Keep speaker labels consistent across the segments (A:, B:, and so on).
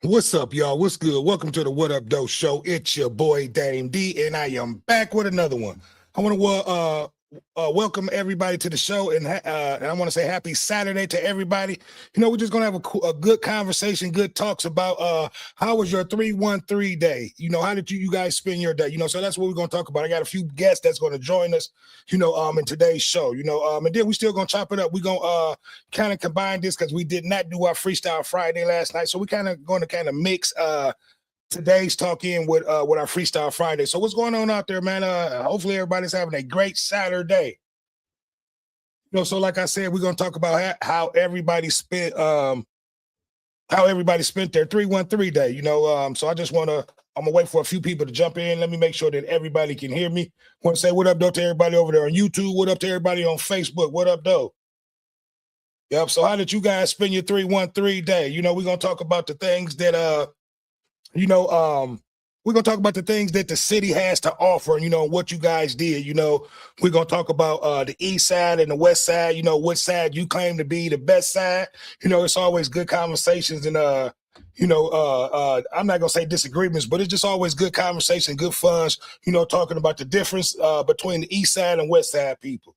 A: What's up, y'all? What's good? Welcome to the What Up Doe Show. It's your boy Dame D, and I am back with another one. I want to welcome everybody to the show, and I want to say happy Saturday to everybody. We're just gonna have a good conversation, good talks about how was your 313 day. How did you guys spend your day? So that's what we're gonna talk about. I got a few guests that's gonna join us, in today's show. And then we still gonna chop it up. We're gonna kind of combine this because we did not do our Freestyle Friday last night, so we kind of going to kind of mix today's talk in with our Freestyle Friday. So what's going on out there, man? Hopefully everybody's having a great Saturday. So like I said, we're gonna talk about how everybody spent their 313 day. So I'm gonna wait for a few people to jump in. Let me make sure that everybody can hear me. Want to say what up, though, to everybody over there on YouTube. What up to everybody on Facebook? What up, though? Yep. So how did you guys spend your 313 day? We're gonna talk about the things that we're gonna talk about the things that the city has to offer, and what you guys did. We're gonna talk about the east side and the west side, what side you claim to be the best side. It's always good conversations and I'm not gonna say disagreements, but it's just always good conversation, good fun, talking about the difference between the east side and west side people.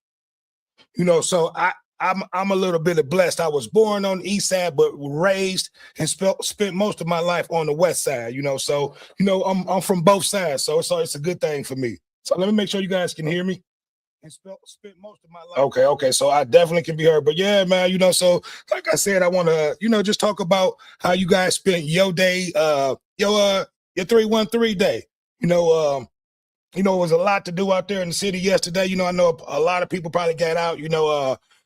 A: So I'm a little bit blessed. I was born on the east side, but raised and spent most of my life on the west side. So I'm from both sides, so it's a good thing for me. So let me make sure you guys can hear me. And spent most of my life. Okay. So I definitely can be heard. But yeah, man, so like I said, I want to, just talk about how you guys spent your day, your 313 day. It was a lot to do out there in the city yesterday. I know a lot of people probably got out,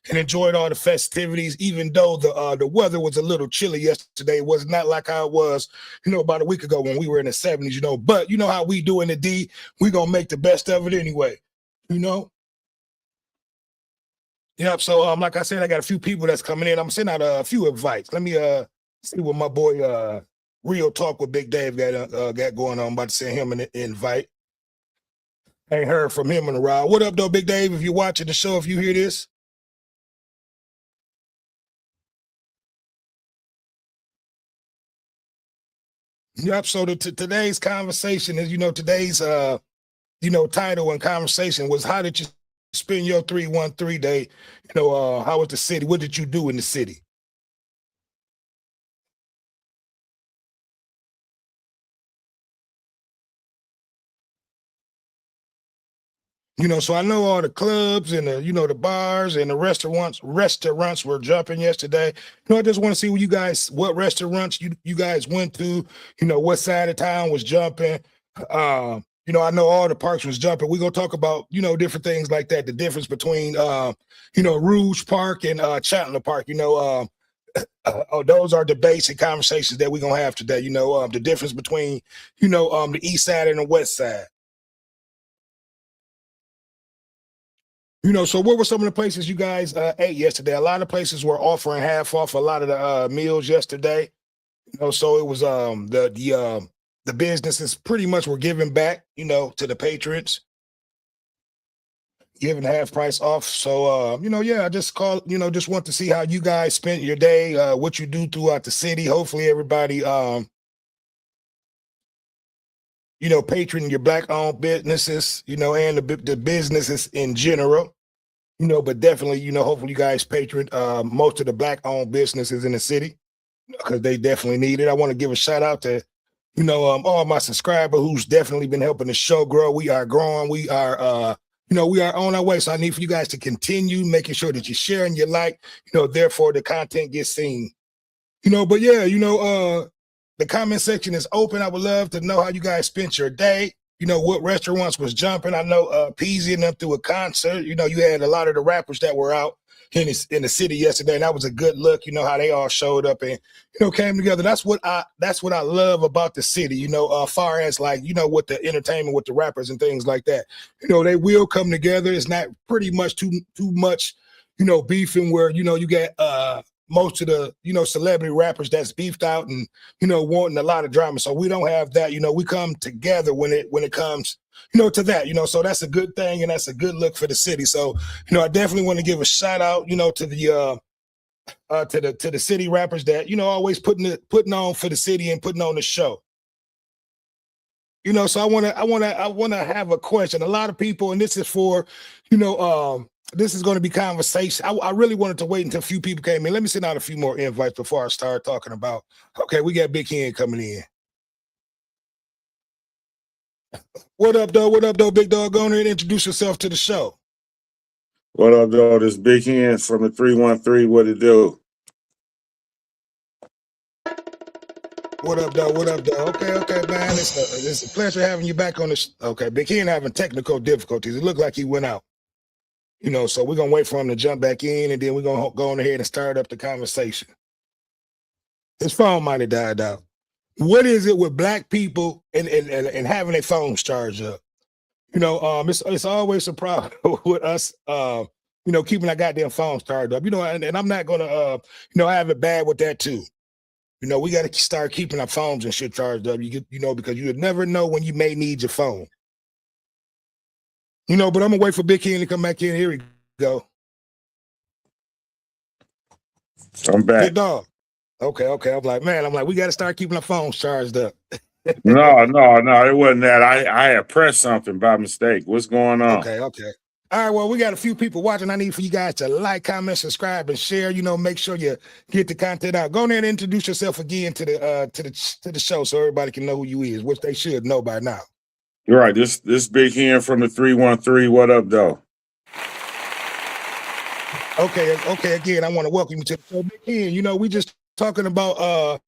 A: and enjoyed all the festivities, even though the weather was a little chilly yesterday. It was not like how it was, about a week ago when we were in the 70s, But you know how we do in the D, we're going to make the best of it anyway, Yep. So, like I said, I got a few people that's coming in. I'm sending out a few invites. Let me see what my boy Real Talk with Big Dave got going on. I'm about to send him an invite. Ain't heard from him in a while. What up, though, Big Dave? If you're watching the show, if you hear this. Yep. So today's conversation is, today's title and conversation was how did you spend your 313 day? How was the city? What did you do in the city? So I know all the clubs and the bars and the restaurants were jumping yesterday. I just want to see what restaurants you guys went to, what side of town was jumping. I know all the parks was jumping. We're gonna talk about, different things like that, the difference between Rouge Park and Chandler Park, those are debates and conversations that we're gonna have today, the difference between, the east side and the west side. So what were some of the places you guys ate yesterday? A lot of places were offering half off a lot of the meals yesterday. So it was the businesses pretty much were giving back, to the patrons, giving half price off. So I just just want to see how you guys spent your day, what you do throughout the city. Hopefully everybody patron your black-owned businesses, and the businesses in general, but definitely, hopefully you guys patron most of the black-owned businesses in the city because they definitely need it. I want to give a shout out to, all my subscribers who's definitely been helping the show grow. We are growing. We are, we are on our way. So I need for you guys to continue making sure that you share and you like, therefore the content gets seen, but yeah, the comment section is open. I would love to know how you guys spent your day. What restaurants was jumping. I know Peasy and them through a concert. You had a lot of the rappers that were out in the city yesterday, and that was a good look. How they all showed up and came together. That's what I love about the city. Far as like with the entertainment with the rappers and things like that. They will come together. It's not pretty much too much beefing where you get most of the celebrity rappers that's beefed out and wanting a lot of drama. So we don't have that. We come together when it comes to that. So that's a good thing and that's a good look for the city. So I definitely want to give a shout out to the to the city rappers that, you know, always putting on for the city and putting on the show. You know, so I wanna have a question. A lot of people, and this is for, you know, this is going to be conversation. I really wanted to wait until a few people came in. Let me send out a few more invites before I start talking about. Okay, we got Big Hen coming in. What up, though? What up, though, big dog? Go on and introduce yourself to the show.
B: What up, though? This Big Hen from the 313. What it do?
A: What up, though? What up, though? Okay, man. It's a pleasure having you back on the. Okay, Big Hen having technical difficulties. It looked like he went out. You know, so we're gonna wait for him to jump back in, and then we're gonna go on ahead and start up the conversation. His phone might have died out. What is it with black people and having their phones charged up? You know, it's always a problem with us, you know, keeping our goddamn phones charged up. You know, and I'm not gonna, you know, I have it bad with that too. You know, we got to start keeping our phones and shit charged up. You know, because you would never know when you may need your phone. You know, but I'm gonna wait for Big Ken to come back in. Here we go.
B: I'm back.
A: Big dog. Okay. I'm like, we got to start keeping our phones charged up.
B: No, it wasn't that. I had pressed something by mistake. What's going on?
A: Okay. All right, well, we got a few people watching. I need for you guys to like, comment, subscribe, and share. You know, make sure you get the content out. Go in there and introduce yourself again to the show, so everybody can know who you is, which they should know by now.
B: You're right. This Big Hen from the 313. What up, though?
A: Okay. Again, I want to welcome you to the show, Big Hen. You know, we just talking about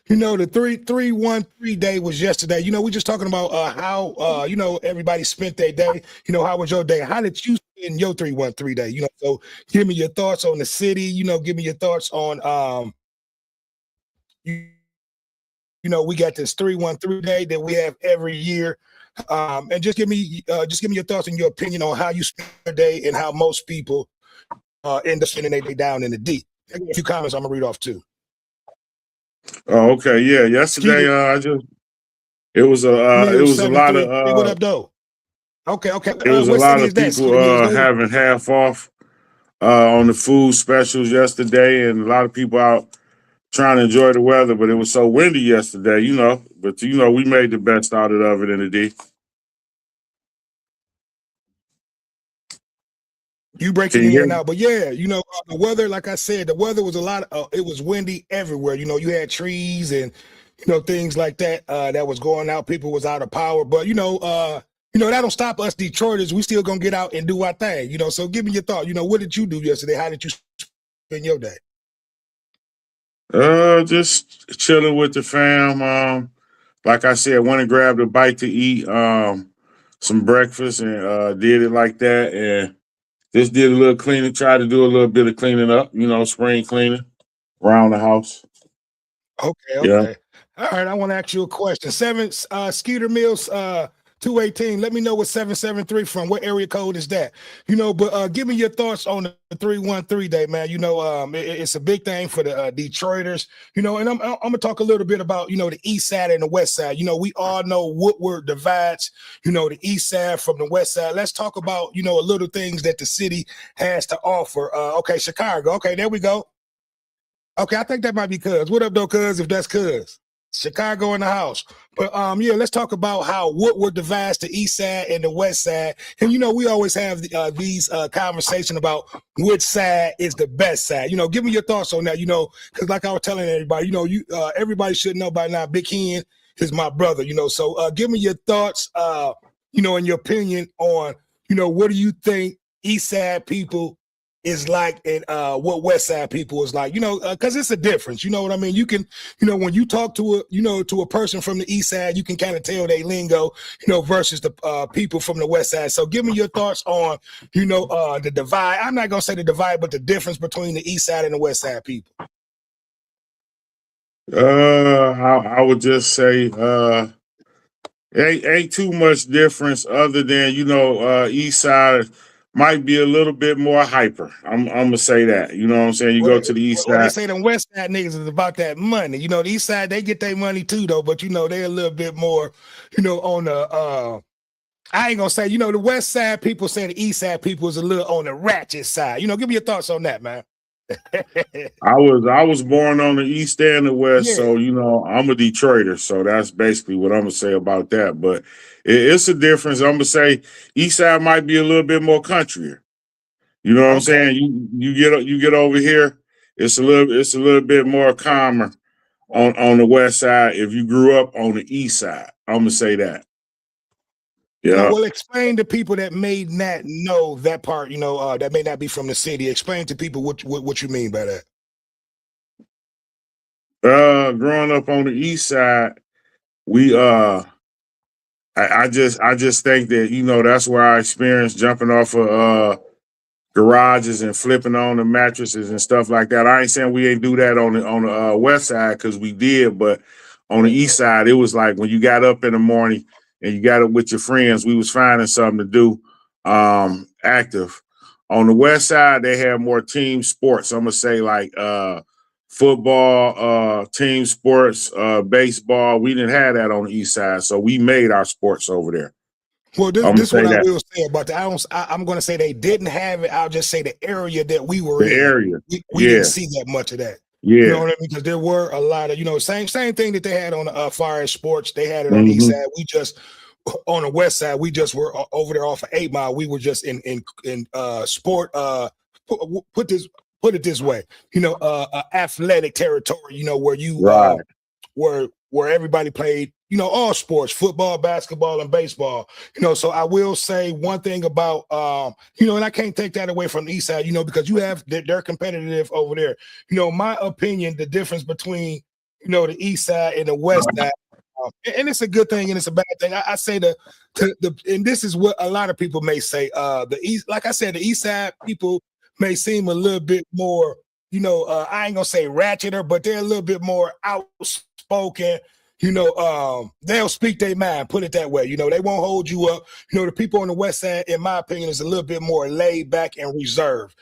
A: you know, the 313 day was yesterday. You know, we just talking about how you know, everybody spent their day. You know, how was your day? How did you spend your 313 day? You know, so give me your thoughts on the city. You know, give me your thoughts on you know, we got this 313 day that we have every year. And just give me your thoughts and your opinion on how you spend your day and how most people end up spending their day down in the deep. A few comments I'm gonna read off too.
B: Oh, okay. Yeah. Yesterday, it was a lot of
A: what up, though? Okay.
B: It was a lot of people having half off on the food specials yesterday, and a lot of people out trying to enjoy the weather. But it was so windy yesterday, you know. But you know, we made the best out of it in the D.
A: You breaking in and out, but yeah, you know, the weather, like I said, the weather was a lot it was windy everywhere. You know, you had trees and, you know, things like that that was going out. People was out of power, but you know, that don't stop us Detroiters. We still gonna get out and do our thing. You know, so give me your thought. You know, what did you do yesterday? How did you spend your day?
B: Just chilling with the fam. Like I said, went and grabbed a bite to eat, some breakfast, and did it like that, and just did a little cleaning. Tried to do a little bit of cleaning up, you know, spring cleaning around the house.
A: Okay.
B: Yeah.
A: All right, I want to ask you a question. Skeeter Mills 218. Let me know what 773 from. What area code is that? You know, but give me your thoughts on the 313 day, man. You know, it's a big thing for the Detroiters. You know, and I'm gonna talk a little bit about, you know, the east side and the west side. You know, we all know Woodward divides, you know, the east side from the west side. Let's talk about, you know, a little things that the city has to offer. Okay, Chicago. Okay, there we go. Okay, I think that might be Cuz. What up, though, Cuz? If that's Cuz. Chicago in the house. But yeah, let's talk about how Woodward divides the east side and the west side. And you know, we always have these conversations about which side is the best side. You know, give me your thoughts on that. You know, because like I was telling everybody, you know, everybody should know by now. Big Hen is my brother. You know, so give me your thoughts. You know, and your opinion on, you know, what do you think east side people is like and what west side people is like, you know, because it's a difference, you know what I mean? You can, you know, when you talk to a person from the east side, you can kind of tell they lingo, you know, versus the people from the west side. So give me your thoughts on, you know, the divide. I'm not gonna say the divide, but the difference between the east side and the west side people.
B: I would just say ain't too much difference other than, you know, east side might be a little bit more hyper. I'm gonna say that. You know what I'm saying? You go to the east
A: Well, they
B: side.
A: say the west side niggas is about that money. You know, the east side, they get their money too, though, but you know, they're a little bit more, you know, on the I ain't gonna say, you know, the west side people say the east side people is a little on the ratchet side. You know, give me your thoughts on that, man.
B: I was born on the east and the west,
A: Yeah.
B: so I'm a Detroiter, so that's basically what I'm gonna say about that. But it's a difference. I'm gonna say east side might be a little bit more countryer. You know what I'm
A: Okay.
B: saying? You get over here, it's a little bit more calmer on the west side. If you grew up on the east side, I'm gonna say that. Yeah.
A: Well, explain to people that may not know that part, that may not be from the city. Explain to people what you mean by that.
B: Growing up on the east side, we I just think that that's where I experienced jumping off of garages and flipping on the mattresses and stuff like that. I ain't saying we ain't do that on the west side because we did, but on the east side, it was like when you got up in the morning and you got up with your friends, we was finding something to do active. On the west side, they have more team sports. I'm gonna say like football, team sports, baseball. We didn't have that on the east side, so we made our sports over there.
A: Well, this,
B: I'm gonna
A: this is what
B: say
A: I
B: that
A: will say about that. I'm going to say they didn't have it. I'll just say the area that we were
B: the
A: in,
B: area,
A: we didn't
B: yeah,
A: see that much of that. You know
B: yeah.
A: what I mean? Because there were a lot of, same thing that they had on the fire sports. They had it on the east
B: Hmm.
A: side. We just on the west side. We just were over there off of 8 Mile. We were just in sport. Put this put it this way. Athletic territory. Where you
B: Right.
A: where everybody played, all sports, football, basketball, and baseball. So I will say one thing about and I can't take that away from the east side, because they're competitive over there. My opinion, the difference between the east side and the west side. And it's a good thing and it's a bad thing. I say and this is what a lot of people may say. The east, like I said, the east side people may seem a little bit more, I ain't gonna say ratcheter, but they're a little bit more outspoken. They'll speak their mind, put it that way. They won't hold you up. The people on the west side, in my opinion, is a little bit more laid back and reserved.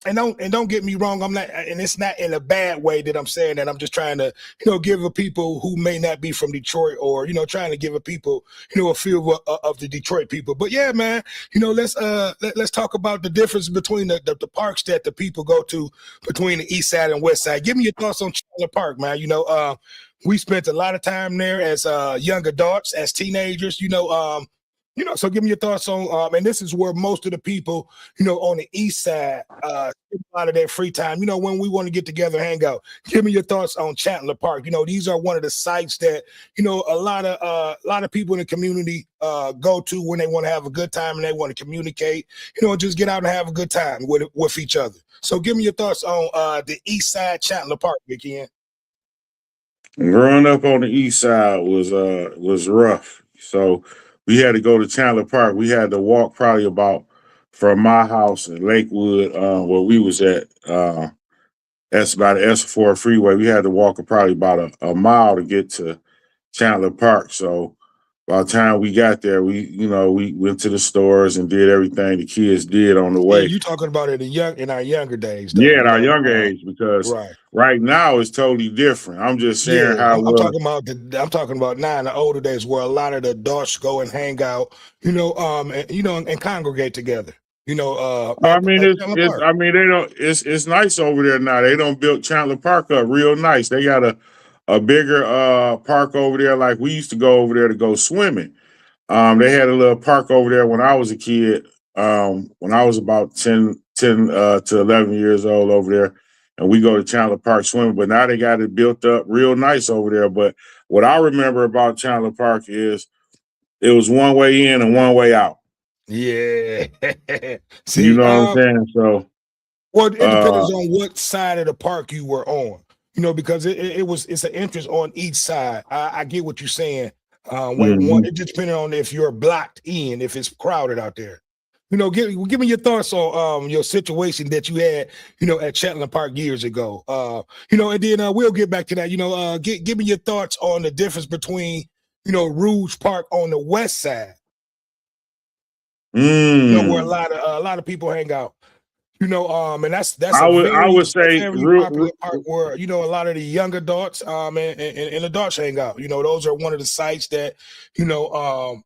A: And don't get me wrong, I'm not, and it's not in a bad way that I'm saying that. I'm just trying to, give a people who may not be from Detroit, or trying to give a people, a feel of the Detroit people. But yeah, man, let's talk about the difference between the parks that the people go to between the east side and west side. Give me your thoughts on Chandler Park, man. We spent a lot of time there as young adults, as teenagers. So give me your thoughts on, and this is where most of the people, on the east side, spend a lot of their free time. When we want to get together, hang out. Give me your thoughts on Chandler Park. These are one of the sites that a lot of people in the community go to when they want to have a good time and they want to communicate. Just get out and have a good time with each other. So give me your thoughts on the east side Chandler Park, Vicky.
B: Growing up on the east side was rough. So we had to go to Chandler Park. We had to walk probably about from my house in Lakewood, where we was at. That's about the S4 freeway. We had to walk probably about a mile to get to Chandler Park. So by the time we got there, we went to the stores and did everything the kids did on the
A: Yeah,
B: way.
A: you talking about it in our younger days, though.
B: Yeah, at our younger age, because
A: Right.
B: right now it's totally different. I'm just sharing
A: Yeah,
B: how
A: I'm,
B: it
A: I'm
B: was.
A: talking about I'm talking about now in the older days where a lot of the adults go and hang out, and congregate together.
B: I
A: At
B: mean,
A: Chandler
B: it's
A: Park.
B: I mean they don't it's nice over there now. They don't build Chandler Park up real nice. They got a bigger park over there. Like we used to go over there to go swimming. They had a little park over there when I was a kid. When I was about 10 to 11 years old over there, and we go to Chandler Park swimming. But now they got it built up real nice over there. But what I remember about Chandler Park is it was one way in and one way out.
A: Yeah.
B: You
A: See,
B: know what I'm saying? So,
A: well, it
B: uh,
A: depends on what side of the park you were on, because it's an interest on each side. I get what you're saying.
B: mhm.
A: It just depending on if you're blocked in, if it's crowded out there. Give me your thoughts on your situation that you had, at Chandler Park years ago. And then we'll get back to that. Give me your thoughts on the difference between, Rouge Park on the west side, where
B: Mm.
A: a lot of people hang out. And that's
B: I
A: a
B: would I
A: very
B: would say
A: very popular park where a lot of the young adults and adults hang out. Those are one of the sites that you know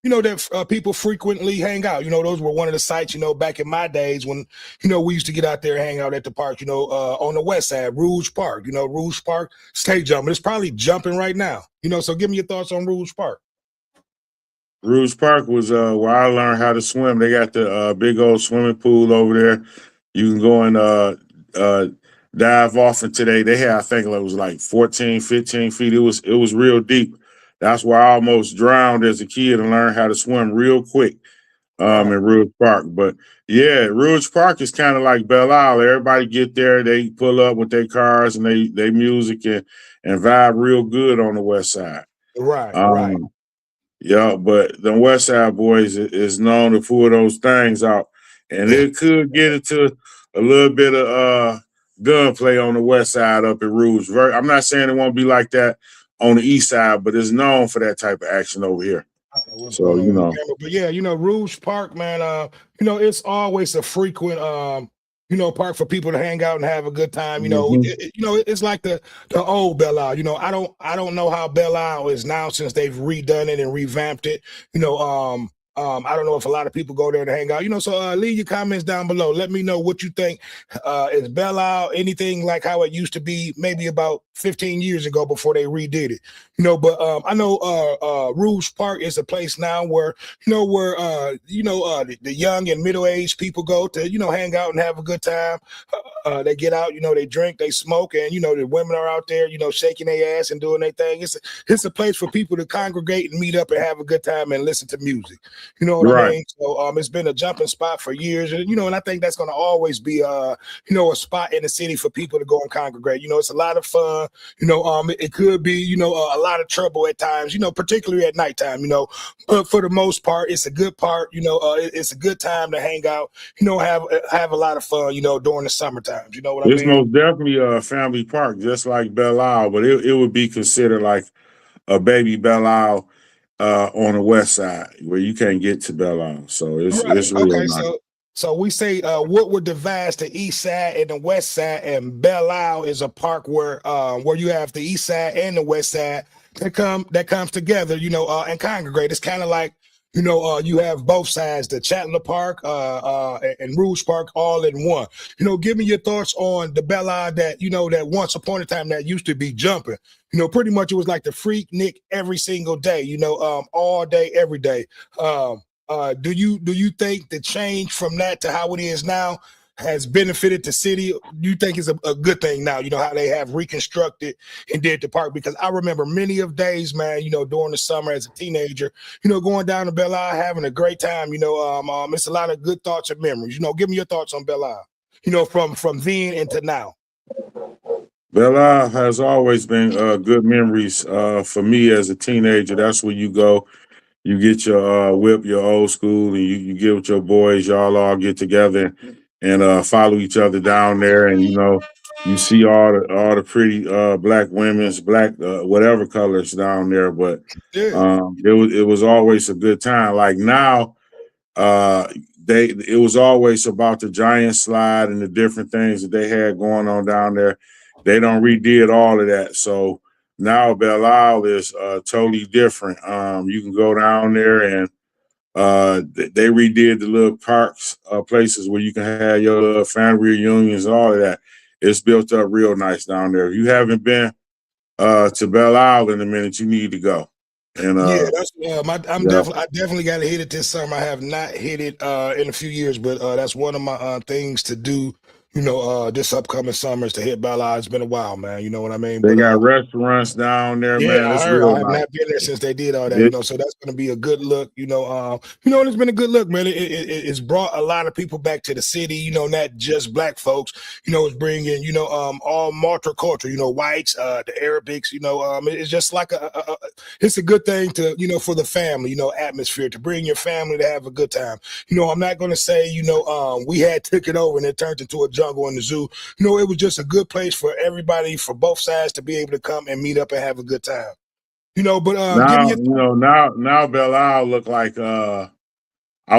A: that people frequently hang out. Those were one of the sites, back in my days when, we used to get out there and hang out at the park, on the west side, Rouge Park, Rouge Park, stay jumping. It's probably jumping right now, so give me your thoughts on Rouge Park.
B: Rouge Park was where I learned how to swim. They got the big old swimming pool over there. You can go and uh, dive off into they had, I think it was like 14, 15 feet. It was real deep. That's where I almost drowned as a kid and learned how to swim real quick
A: Right.
B: in Rouge Park. But yeah, Rouge Park is kind of like Belle Isle. Everybody get there, they pull up with their cars and they music and vibe real good on the west side.
A: Right. Right.
B: Um, yeah, but the West Side Boys is known to pull those things out, and it could get into a little bit of gunplay on the West Side up at Rouge. I'm not saying it won't be like that on the East Side, but it's known for that type of action over here.
A: I don't know what's
B: So
A: going on
B: you
A: with my
B: know,
A: camera, but yeah, Rouge Park, man. It's always a frequent, park for people to hang out and have a good time.
B: mhm.
A: It's like the old Belle Isle. I don't know how Belle Isle is now since they've redone it and revamped it. I don't know if a lot of people go there to hang out. So leave your comments down below. Let me know what you think. Is Belle Isle anything like how it used to be maybe about 15 years ago before they redid it? But I know Rouge Park is a place now where the young and middle-aged people go to hang out and have a good time. They get out, they drink, they smoke, and the women are out there, shaking their ass and doing their thing. It's a place for people to congregate and meet up and have a good time and listen to music. You know what I
B: Right.
A: mean? So it's been a jumping spot for years, and I think that's going to always be a spot in the city for people to go and congregate. It's a lot of fun. It could be a lot of trouble at times. Particularly at nighttime. But for the most part, it's a good part. It's a good time to hang out. Have a lot of fun. During the summertime. You know what I
B: It's
A: mean?
B: most definitely a family park, just like Belle Isle, but it would be considered like a baby Belle Isle on the west side where you can't get to Belle Isle. So
A: Right.
B: it's real
A: Okay.
B: nice.
A: So we say what would divide the east side and the west side, and Belle Isle is a park where you have the east side and the west side that comes together, and congregate. It's kind of like you have both sides, the Chatler Park and Rouge Park, all in one. Give me your thoughts on the Belle Isle that once upon a time that used to be jumping. Pretty much it was like the freak Nick every single day. All day, every day. Do you think the change from that to how it is now has benefited the city? Do you think it's a good thing now? How they have reconstructed and did the park? Because I remember many of days, man. During the summer as a teenager, going down to Belle Isle, having a great time. It's a lot of good thoughts and memories. Give me your thoughts on Belle Isle. From then into now.
B: Belle Isle has always been good memories for me as a teenager. That's where you go. You get your whip, your old school, and you get with your boys. Y'all all get together and follow each other down there. And you see all the pretty black women's black whatever colors down there. But
A: Yeah.
B: it was always a good time. Like now, uh, it was always about the giant slide and the different things that they had going on down there. They don't redid all of that, so now Belle Isle is totally different. You can go down there and they redid the little parks, places where you can have your little family reunions, all of that. It's built up real nice down there. If you haven't been to Belle Isle in a minute, you need to go. And
A: Yeah, that's
B: yeah,
A: I definitely got to hit it this summer. I have not hit it in a few years, but that's one of my things to do. This upcoming summer is to hit Belle Isle. It's been a while, man. You know what I mean?
B: they
A: But
B: got restaurants down there,
A: yeah,
B: man.
A: I
B: It's
A: heard.
B: real
A: I have
B: nice.
A: not been there since they did all that.
B: It,
A: So that's going to be a good look. And it's been a good look, man. It's brought a lot of people back to the city. Not just black folks. It's bringing all multicultural. Whites, the Arabics. It's just like it's a good thing to for the family. Atmosphere to bring your family to have a good time. I'm not going to say we had took it over and it turned into a jungle in the zoo. It was just a good place for everybody, for both sides to be able to come and meet up and have a good time. But give me
B: now
A: your
B: now Belle Isle look like I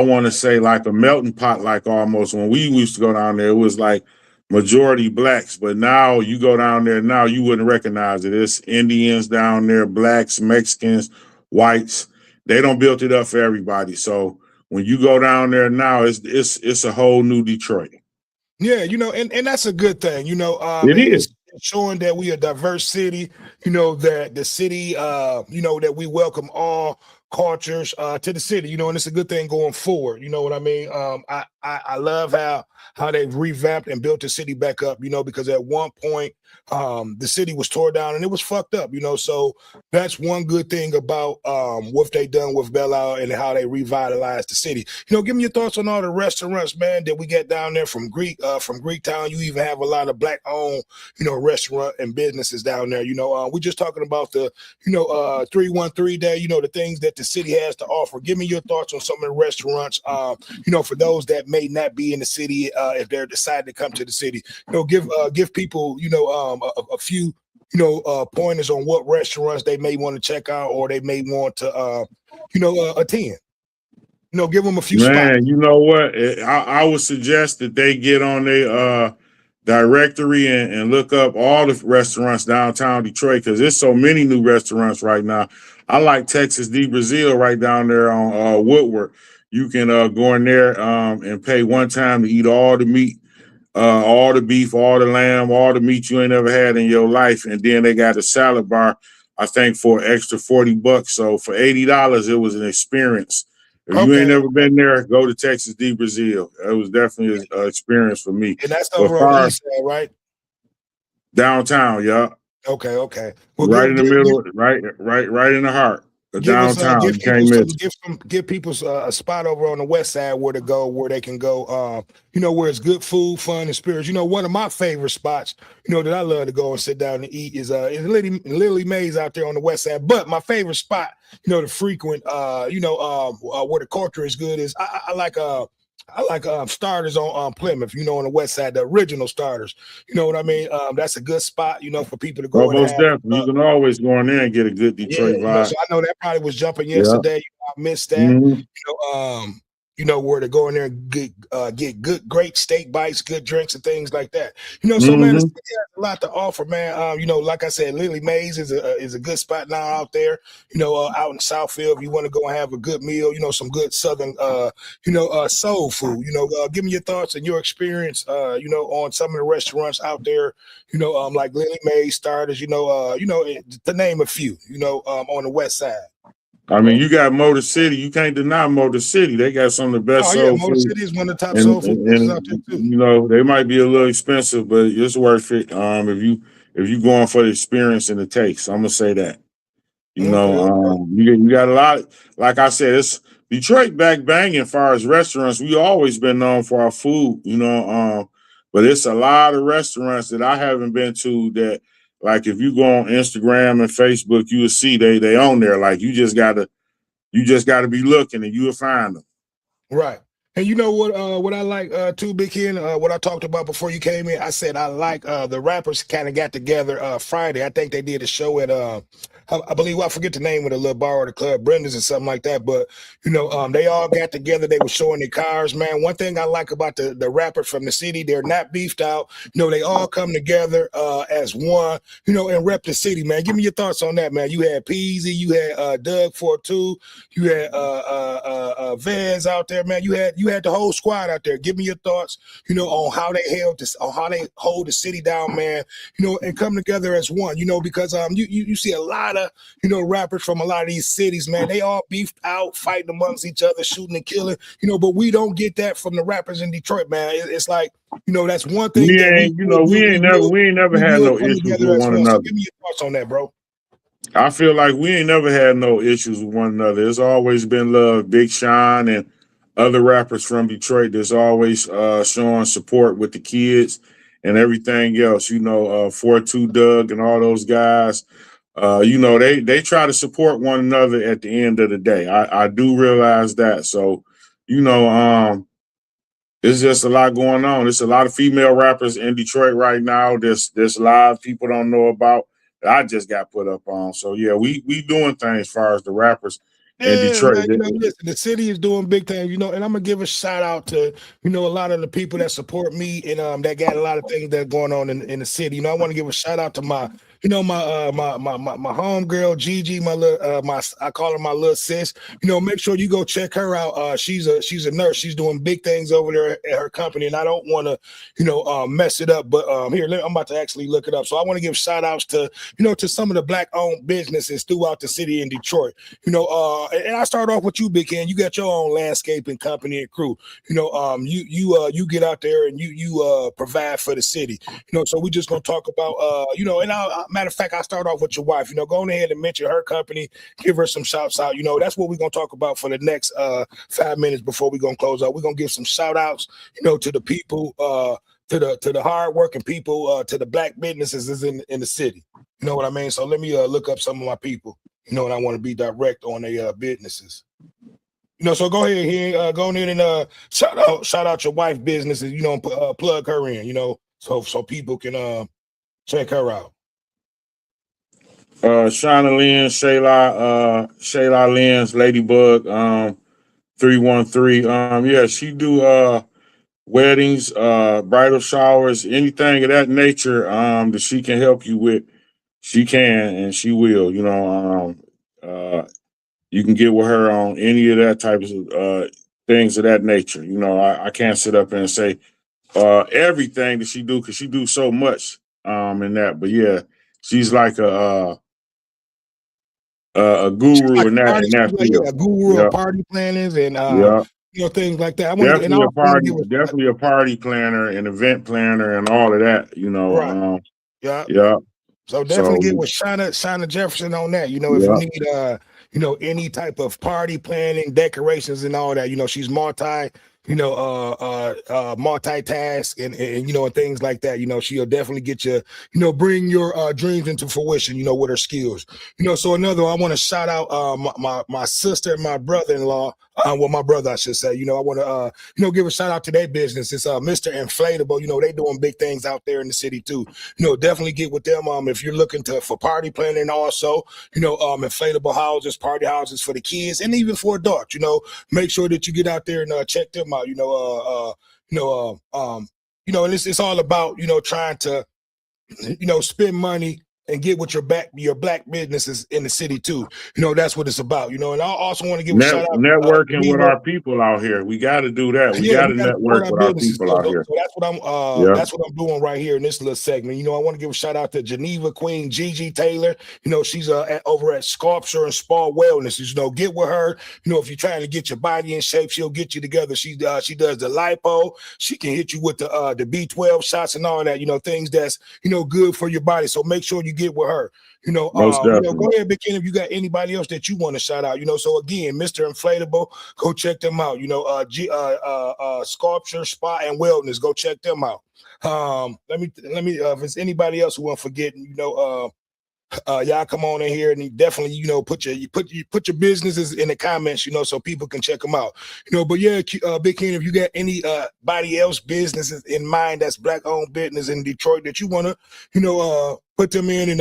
B: want to say like a melting pot, like almost when we used to go down there, it was like majority blacks. But now you go down there now, you wouldn't recognize it. It's Indians down there, blacks, Mexicans, whites. they don't build it up for everybody. So when you go down there now, it's a whole new Detroit.
A: Yeah, and that's a good thing,
B: It is.
A: it's showing that we a diverse city, that the city, that we welcome all cultures to the city, and it's a good thing going forward. You know what I mean? I love how they've revamped and built the city back up, because at one point the city was tore down and it was fucked up, so that's one good thing about what they done with Belle Isle and how they revitalized the city. Give me your thoughts on all the restaurants, man, that we get down there from Greektown. You even have a lot of black owned, restaurant and businesses down there. We're just talking about the, 313 day, the things that the city has to offer. Give me your thoughts on some of the restaurants, for those that may not be in the city, if they're deciding to come to the city. Give people, a few pointers on what restaurants they may want to check out or they may want to attend. Give them a few spots.
B: Man, you know what? I would suggest that they get on their directory and look up all the restaurants downtown Detroit, because there's so many new restaurants right now. I like Texas de Brazil right down there on Woodward. You can go in there and pay one time to eat all the meat, all the beef, all the lamb, all the meat you ain't ever had in your life. And then they got a salad bar, I think, for an extra $40. So for $80, it was an experience. If you ain't never been there, go to Texas de Brazil. It was definitely an experience for me.
A: And that's over on the east side, right?
B: Downtown, yeah.
A: Okay.
B: Well, right in the middle, right in the heart of downtown.
A: Give people a spot over on the west side where to go, where they can go, where it's good food, fun, and spirits. One of my favorite spots, that I love to go and sit down and eat is Lily Mays out there on the west side. But my favorite spot, to frequent, where the culture is good is I like Starters on Plymouth, on the west side, the original Starters. You know what I mean? That's a good spot, for people to go.
B: Most definitely. You can always go in there and get a good Detroit vibe.
A: So I know that probably was jumping yesterday. I missed that. Where to go in there and get great steak bites, good drinks, and things like that. So man, it's a lot to offer, man. Like I said, Lily Mays is a good spot now out there. Out in Southfield, if you want to go and have a good meal, some good Southern, soul food. Give me your thoughts and your experience, on some of the restaurants out there. Like Lily Mays, Starters. To name a few. On the west side.
B: I mean, you got Motor City. You can't deny Motor City. They got some of the best soul food.
A: Motor City is one of the top soul food places out there too.
B: They might be a little expensive, but it's worth it. If you going for the experience and the taste, I'm gonna say that. You got a lot. Like I said, it's Detroit back banging as far as restaurants. We always been known for our food. But it's a lot of restaurants that I haven't been to that. Like if you go on Instagram and Facebook, you will see they on there. Like you just gotta be looking and you will find them.
A: Right. And you know what I like too, Big Ken, what I talked about before you came in, I said I like the rappers kind of got together Friday. I think they did a show at I believe, I forget the name of the little bar or the club, Brenda's or something like that. But they all got together. They were showing their cars, man. One thing I like about the rappers from the city, they're not beefed out. They all come together as one, and rep the city, man. Give me your thoughts on that, man. You had Peasy, you had Doug 42, you had Vez out there, man. You had the whole squad out there. Give me your thoughts, on how they hold the city down, man. And come together as one, because you see a lot of rappers from a lot of these cities, man. They all beefed out, fighting amongst each other, shooting and killing, but we don't get that from the rappers in Detroit, man. It's like, that's one thing
B: we ain't never had no issues with one another.
A: So give me your thoughts on that, bro.
B: I feel like we ain't never had no issues with one another. It's always been love. Big Sean and other rappers from Detroit that's always showing support with the kids and everything else. 42 Doug and all those guys. They try to support one another at the end of the day. I do realize that. So, it's just a lot going on. There's a lot of female rappers in Detroit right now. There's live people don't know about that I just got put up on. So yeah, we doing things as far as the rappers in Detroit.
A: Man, listen, the city is doing big things, and I'm gonna give a shout out to a lot of the people that support me and that got a lot of things that are going on in the city. I want to give a shout out to my my homegirl Gigi, my little I call her my little sis. Make sure you go check her out. She's a nurse. She's doing big things over there at her company, and I don't want to mess it up. But here, I'm about to actually look it up. So I want to give shout outs to to some of the black owned businesses throughout the city in Detroit. And I start off with you, Big Ken. You got your own landscaping company and crew. You get out there and you provide for the city. So we just gonna talk about and matter of fact, I start off with your wife. Go on ahead and mention her company, give her some shouts out. That's what we're gonna talk about for the next 5 minutes before we're gonna close out. We're gonna give some shout outs, to the people, to the hardworking people, to the black businesses in the city. You know what I mean? So let me look up some of my people. And I want to be direct on their businesses. So go ahead here, go ahead and shout out your wife businesses. And plug her in. So people can check her out.
B: Shauna Lynn, Shayla Lynn's Ladybug, 313. Yeah, she do weddings, bridal showers, anything of that nature that she can help you with. She can and she will. You can get with her on any of that types of things of that nature. I can't sit up and say everything that she do because she do so much in that. But yeah, she's like a
A: She's
B: guru
A: like
B: in
A: a
B: that
A: party,
B: in that
A: a
B: field.
A: guru
B: Yeah,
A: of party planners and
B: yeah.
A: things like that. And I also want to give a
B: Definitely a party planner, an event planner, and all of that.
A: right. Yeah.
B: Yeah.
A: So definitely
B: So
A: get with Shauna Jefferson on that. If you
B: yeah,
A: need any type of party planning, decorations and all that, she's multitask and things like that. She'll definitely get you, bring your dreams into fruition, with her skills. So another, I want to shout out my sister and my brother-in-law. My brother, I should say. I want to give a shout out to their business. It's Mr. Inflatable. They doing big things out there in the city too. Definitely get with them. If you're looking for party planning, also, inflatable houses, party houses for the kids, and even for adults. Make sure that you get out there and check them out. And it's all about trying to spend money and get with your black businesses in the city too. That's what it's about. And I also want to give a shout out
B: networking with
A: Geneva.
B: our people out here. We got to do that. We
A: Yeah,
B: got
A: we
B: to
A: got to support
B: network
A: our
B: with our
A: businesses.
B: people
A: So,
B: out here.
A: so
B: Yeah.
A: that's what I'm doing right here in this little segment. I want to give a shout out to Geneva Queen Gigi Taylor. She's over at Sculpture and Spa Wellness. Get with her. If you're trying to get your body in shape, she'll get you together. She does the lipo. She can hit you with the B12 shots and all that. Things that's good for your body. So make sure you get with her.
B: Most definitely.
A: Go ahead, Big Ken, if you got anybody else that you want to shout out. So again, Mr. Inflatable, go check them out. Sculpture, Spa, and Wellness, go check them out. Let me if it's anybody else who I'm forgetting, y'all come on in here and definitely put your businesses in the comments, so people can check them out. But yeah, Big Ken, if you got anybody else businesses in mind that's black owned business in Detroit that you want to put them in and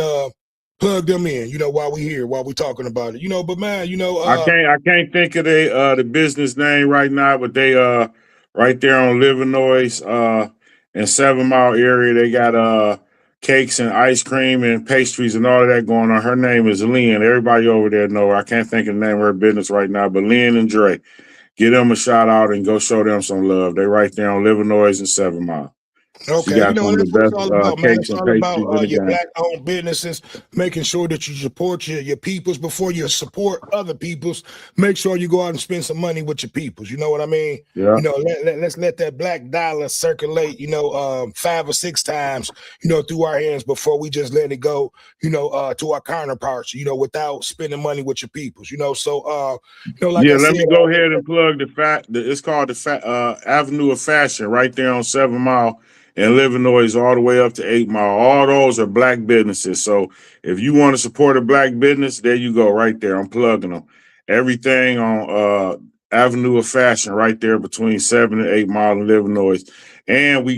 A: plug them in, while we talking about it, but man,
B: I can't think of the business name right now, but they right there on Livernois in 7 Mile area. They got cakes and ice cream and pastries and all of that going on. Her name is Lynn. Everybody over there know her. I can't think of the name of her business right now, but Lynn and Dre. Give them a shout out and go show them some love. They right there on Livernois and 7 Mile. She
A: okay,
B: got some of the
A: that's what it's
B: best
A: all about, man.
B: cakes
A: It's
B: and
A: all about
B: pastries in the
A: your
B: game.
A: black-owned businesses, making sure that you support your peoples before you support other peoples. Make sure you go out and spend some money with your peoples. You know what I mean?
B: Yeah.
A: Let's let that black dollar circulate, 5 or 6 times, through our hands before we just let it go, to our counterparts, without spending money with your peoples. So, like
B: Yeah,
A: I
B: let
A: said,
B: me go ahead and plug it's called the Avenue of Fashion right there on 7 Mile and Livernois all the way up to 8 Mile. All those are black businesses. So if you want to support a black business, there you go right there. I'm plugging them. Everything on Avenue of Fashion right there between 7 and 8 Mile and Livernois. And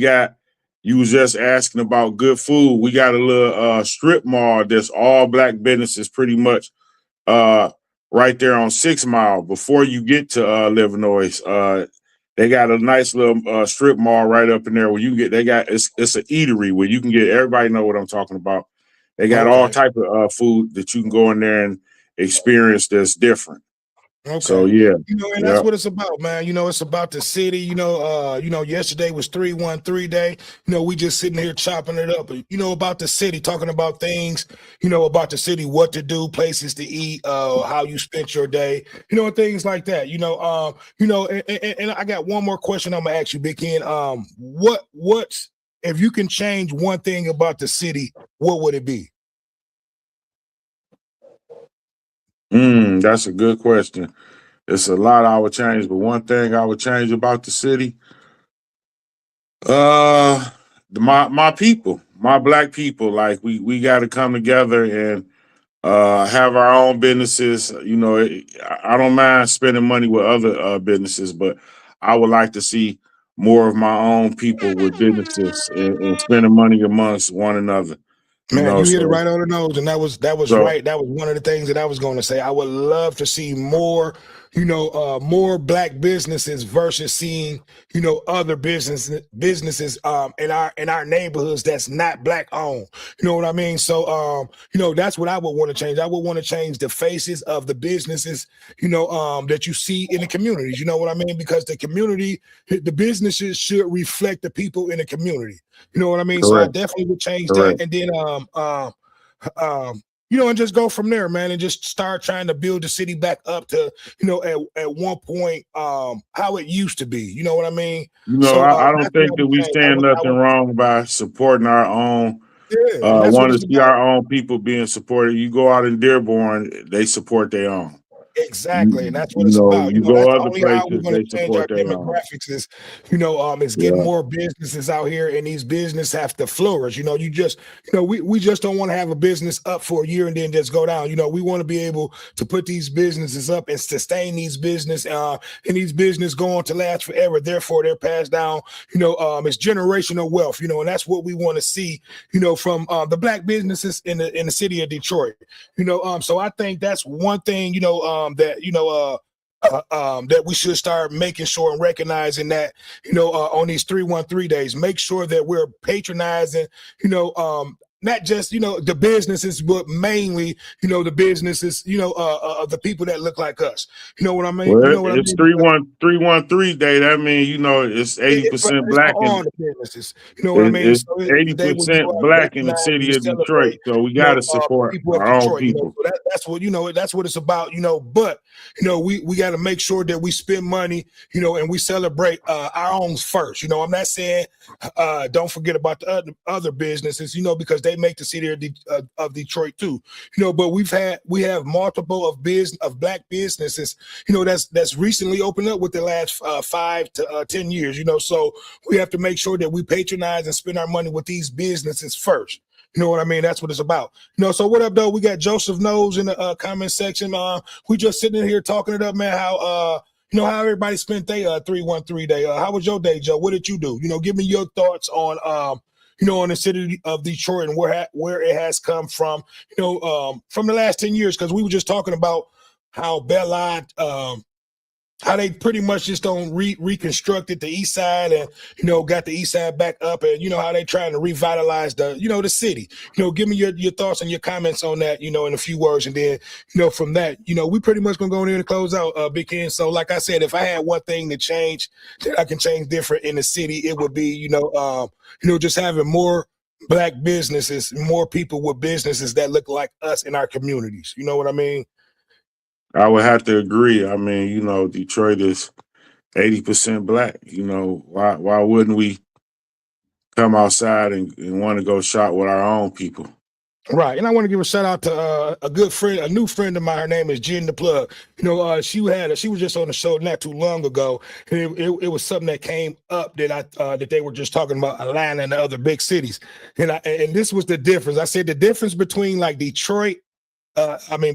B: you was just asking about good food. We got a little strip mall that's all black businesses pretty much. Right there on 6 Mile before you get to Livernois. They got a nice little strip mall right up in there where you can get. It's an eatery where you can get. Everybody know what I'm talking about. They got all
A: Okay.
B: type of food that you can go in there and experience that's different. So
A: Okay.
B: yeah,
A: And that's
B: yeah.
A: what it's about, man. It's about the city. Yesterday was 313 day. We just sitting here chopping it up. About the city, talking about things, about the city, what to do, places to eat, how you spent your day, and things like that. And I got one more question I'm gonna ask you, Big Ken. What's if you can change one thing about the city, what would it be?
B: That's a good question. It's a lot I would change, but one thing I would change about the city, uh, my people, my black people. Like we got to come together and have our own businesses. I don't mind spending money with other businesses, but I would like to see more of my own people with businesses and spending money amongst one another.
A: Man, you hit it
B: So
A: right on the nose, and that was
B: so
A: right. That was one of the things that I was going to say. I would love to see more, more black businesses versus seeing, other businesses in our neighborhoods that's not black owned. You know what I mean? So, that's what I would want to change. I would want to change the faces of the businesses, that you see in the communities. You know what I mean? Because the businesses should reflect the people in the community. You know what I mean? So I
B: correct,
A: definitely would change that.
B: correct.
A: And then and just go from there, man, and just start trying to build the city back up to, at one point, how it used to be. You know what I mean? So
B: I don't
A: that's what
B: think
A: I
B: that
A: would
B: we
A: change. I
B: stand
A: would, I
B: nothing
A: would,
B: wrong by supporting our own.
A: yeah, and that's what
B: Want
A: it's
B: to see
A: about.
B: our own people being supported. You go out in Dearborn, they support their own.
A: Exactly, and that's what it's
B: Know,
A: about.
B: you
A: That's
B: go other
A: only how we're
B: places,
A: going to
B: they
A: change our
B: support their own.
A: demographics is getting
B: Yeah.
A: more businesses out here, and these businesses have to flourish. We just don't want to have a business up for a year and then just go down. We want to be able to put these businesses up and sustain these and these business go on to last forever. Therefore, they're passed down. It's generational wealth. And that's what we want to see. From the black businesses in the city of Detroit. So I think that's one thing, that we should start making sure and recognizing that, on these 313 days, make sure that we're patronizing, not just, the businesses, but mainly, the businesses, the people that look like us. You know what I mean? You
B: Well,
A: know what I
B: it's
A: mean?
B: 313 day. That means it's
A: It's
B: 80%
A: it's for
B: black and
A: all the businesses. You know what I mean?
B: it's
A: So it's a day where you
B: 80%
A: go out and
B: black in the
A: recognize and you
B: city of Detroit.
A: celebrate,
B: So we gotta
A: the
B: support
A: people of
B: our own
A: Detroit.
B: people.
A: So that's what that's what it's about. But we got to make sure that we spend money, and we celebrate our own first. I'm not saying don't forget about the other businesses, because they make the city of Detroit too. But we have multiple of black businesses, that's recently opened up with the last 5 to 10 years. So we have to make sure that we patronize and spend our money with these businesses first. You know what I mean? That's what it's about. So what up, though? We got Joseph Knows in the comment section. We just sitting in here talking it up, man. How everybody spent their 313 day. How was your day, Joe? What did you do? Give me your thoughts on on the city of Detroit and where it has come from the last 10 years, because we were just talking about how Bellad how they pretty much just don't reconstructed the east side and got the east side back up, and how they trying to revitalize the city. Give me your thoughts and your comments on that, in a few words, and then from that, we pretty much gonna go in there and close out, Big Ken. So like I said, if I had one thing to change that I can change different in the city, it would be just having more black businesses, more people with businesses that look like us in our communities. You know what I mean?
B: I would have to agree. I mean, Detroit is 80% black. Why wouldn't we come outside and want to go shop with our own people?
A: Right. And I want to give a shout out to a good friend, a new friend of mine. Her name is Jen the Plug. She was just on the show not too long ago. And it was something that came up that they were just talking about Atlanta and the other big cities. And this was the difference. I said the difference between like Detroit,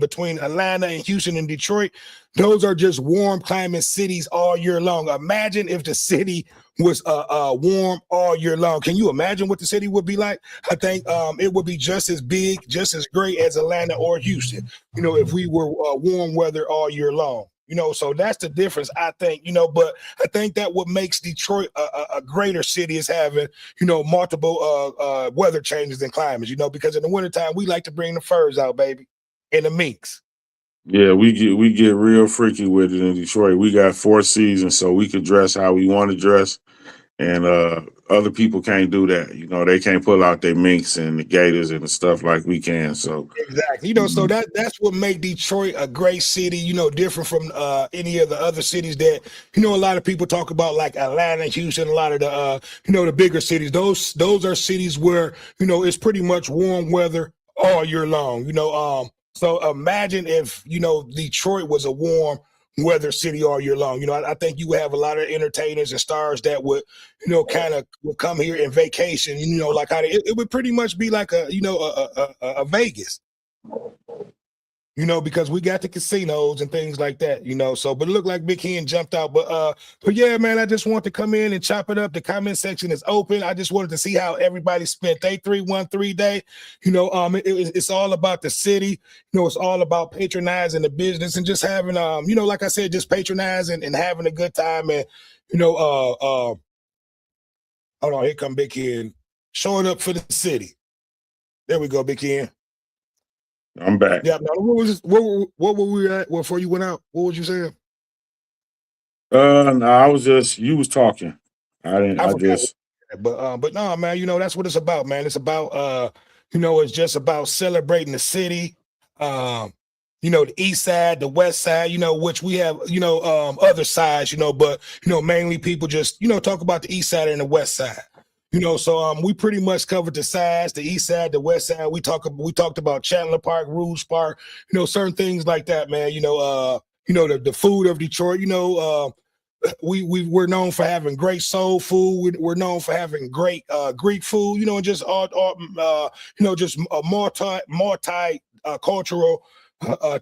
A: between Atlanta and Houston and Detroit, those are just warm climate cities all year long. Imagine if the city was warm all year long. Can you imagine what the city would be like? I think it would be just as big, just as great as Atlanta or Houston, if we were warm weather all year long. You know, so that's the difference, I think, you know, but I think that what makes Detroit a greater city is having, you know, multiple weather changes and climates, you know, because in the wintertime, we like to bring the furs out, baby, and the minks.
B: Yeah, we get real freaky with it in Detroit. We got 4 seasons, so we can dress how we want to dress, and other people can't do that. You know, they can't pull out their minks and the gators and the stuff like we can. So,
A: Exactly. You know, so that's what make Detroit a great city, you know, different from any of the other cities that, you know, a lot of people talk about, like Atlanta, Houston, a lot of the you know, the bigger cities. Those are cities where, you know, it's pretty much warm weather all year long. You know, so imagine if, you know, Detroit was a warm weather city all year long. You know, I think you would have a lot of entertainers and stars that would, you know, kind of will come here in vacation. You know, like how it would pretty much be like a, you know, a Vegas, you know, because we got the casinos and things like that, you know. So, but it looked like Big Hen jumped out. But yeah, man, I just want to come in and chop it up. The comment section is open. I just wanted to see how everybody spent their 313 day. You know, it's all about the city. You know, it's all about patronizing the business and just having, you know, like I said, just patronizing and having a good time. And, you know, hold on, here come Big Hen showing up for the city. There we go, Big Hen.
B: I'm back.
A: Yeah. Now, what were we at before you went out? What was you saying?
B: No, I was just you was talking. I didn't.
A: I
B: I
A: forgot.
B: just
A: But no, man, you know, that's what it's about, man. It's about you know, it's just about celebrating the city. Um, you know, the east side, the west side, you know, which we have, you know, other sides, you know, but you know, mainly people just, you know, talk about the east side and the west side. You know, so we pretty much covered the sides, the east side, the west side. We talked about Chandler Park, Rouge Park, you know, certain things like that, man. You know, the food of Detroit, you know, we're known for having great soul food. We're known for having great Greek food, you know, and just all you know, just a multi cultural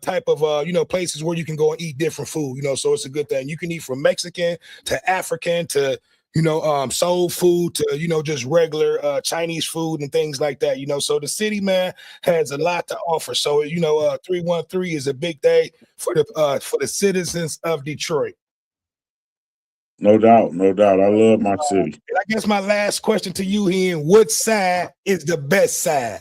A: type of you know, places where you can go and eat different food, you know. So it's a good thing. You can eat from Mexican to African to, you know, soul food to, you know, just regular Chinese food and things like that, you know. So the city, man, has a lot to offer. So, you know, 313 is a big day for the citizens of Detroit.
B: no doubt, no doubt. I love my city.
A: And I guess my last question to you, Hen, what side is the best side?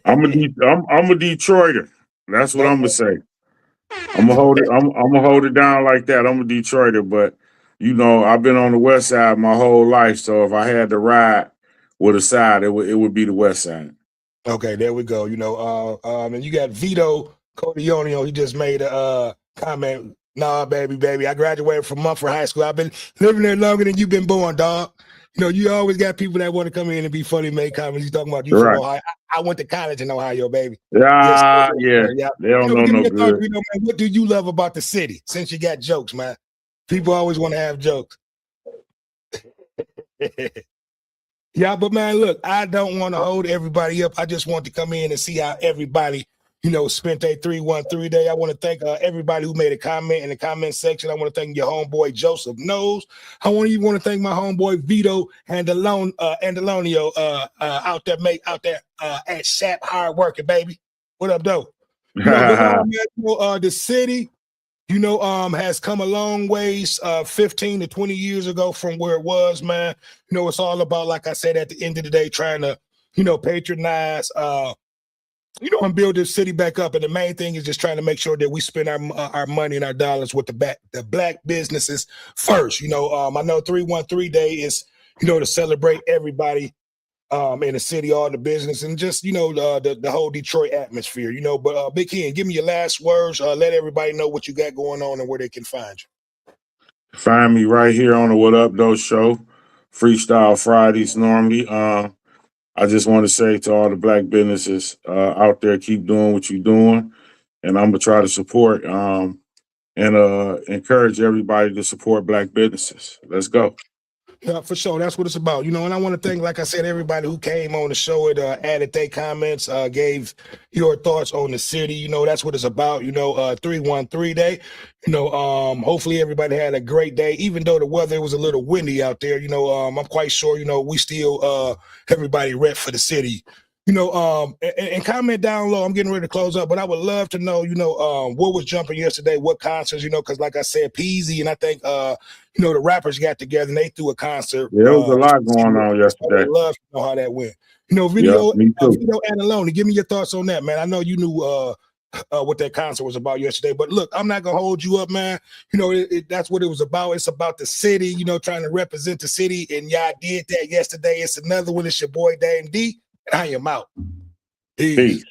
B: I'm a Detroiter. That's what I'm gonna
A: Okay.
B: say. I'm gonna hold it. I'm gonna hold it down like that. I'm a Detroiter, but you know I've been on the West Side my whole life. So if I had to ride with a side, it would be the West Side.
A: Okay, there we go. You know, and you got Vito Codionio. He just made a comment. Nah, baby, I graduated from Mumford High School. I've been living there longer than you've been born, dog. You know, you always got people that want to come in and be funny, make comments. You talking about you from
B: Right?
A: Ohio? I went to college in Ohio, baby. Yes,
B: Yeah,
A: sir,
B: yeah.
A: yeah.
B: They
A: You
B: don't
A: know,
B: know
A: give
B: no
A: me your thoughts.
B: good.
A: You know, man, what do you love about the city? Since you got jokes, man. People always want to have jokes. Yeah, but man, look, I don't want to hold everybody up. I just want to come in and see how everybody, you know, spent their 313 day. I want to thank everybody who made a comment in the comment section. I want to thank your homeboy Joseph Knows. I want to thank my homeboy Vito Andalonio out there at Shap hard working, baby. What up, though? You know, but no, man, you know, the city, you know, has come a long ways 15 to 20 years ago from where it was, man. You know, it's all about, like I said, at the end of the day, trying to, you know, patronize, you know, and build this city back up. And the main thing is just trying to make sure that we spend our money and our dollars with the black businesses first. You know, I know 313 Day is, you know, to celebrate everybody in the city, all the business, and just, you know, the whole Detroit atmosphere, you know. But Big Ken, give me your last words. Let everybody know what you got going on and where they can find you.
B: Find me right here on the What Up Though show, Freestyle Fridays normally. I just want to say to all the black businesses out there, keep doing what you're doing, and I'm gonna try to support and encourage everybody to support black businesses. Let's go.
A: Yeah, for sure. That's what it's about. You know, and I want to thank, like I said, everybody who came on the show and added their comments, gave your thoughts on the city. You know, that's what it's about. You know, 313 Day. You know, hopefully everybody had a great day, even though the weather was a little windy out there. You know, I'm quite sure, you know, we still everybody rep for the city. and comment down low. I'm getting ready to close up, but I would love to know, what was jumping yesterday, what concerts, because like I said, Peasy and I think, the rappers got together and they threw a concert.
B: Yeah, there was a lot going on
A: So I
B: yesterday.
A: would love to know how that went.
B: Yeah,
A: Video
B: me too.
A: Analone. Give me your thoughts on that, man. I know you knew what that concert was about yesterday, but look, I'm not gonna hold you up, man. That's what it was about. It's about the city, trying to represent the city, and y'all did that yesterday. It's another one. It's your boy AAND, and I am out. Peace.
B: Peace.